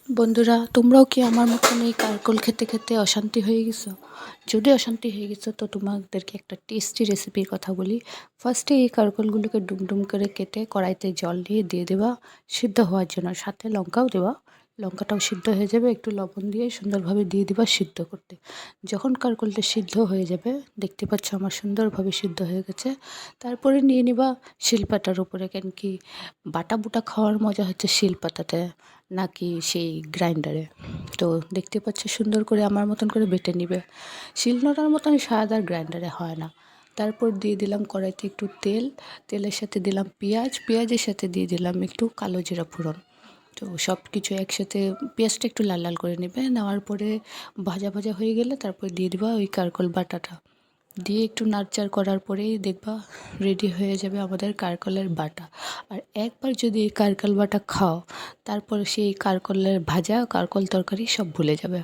বন্ধুরা, তোমরাও কি আমার মতন এই কারকল খেতে খেতে অশান্তি হয়ে গেছো? যদি অশান্তি হয়ে গেছো তো তোমাদেরকে একটা টেস্টি রেসিপির কথা বলি। ফার্স্টে এই কারকলগুলোকে ডুমডুম করে কেটে কড়াইতে জল দিয়ে দেবা সিদ্ধ হওয়ার জন্য, সাথে লঙ্কাও দেবা। লঙ্কাটাও সিদ্ধ হয়ে যাবে, একটু লবণ দিয়ে সুন্দরভাবে দিয়ে দিবা সিদ্ধ করতে। যখন কারকলটা সিদ্ধ হয়ে যাবে, দেখতে পাচ্ছ আমার সুন্দরভাবে সিদ্ধ হয়ে গেছে, তারপরে নিয়ে নিবা শিলপাটার উপরে। কেন কি বাটা বুটা খাওয়ার মজা হচ্ছে শিলপাতাতে নাকি সেই গ্রাইন্ডারে। তো দেখতে পাচ্ছ সুন্দর করে আমার মতন করে বেটে নিবে। শিলনোড়ার মতন স্বাদ আর গ্রাইন্ডারে হয় না। তারপর দিয়ে দিলাম কড়াইতে একটু তেল, তেলের সাথে দিলাম পেঁয়াজ, পেঁয়াজের সাথে দিয়ে দিলাম একটু কালো জিরা ফোড়ন। তো সব কিছু একসাথে পেঁয়াজটা একটু লাল লাল করে নেবে, নেওয়ার পরে ভাজা ভাজা হয়ে গেলে তারপর দিয়ে দিবা ওই কারকল বাটাটা। দিয়ে একটু নাড়চাড় করার পরেই দেখবা রেডি হয়ে যাবে আমাদের কারকলের বাটা। আর একবার যদি এই কারকল বাটা খাও, তারপরে সেই কারকলের ভাজা কারকল তরকারি সব ভুলে যাবে।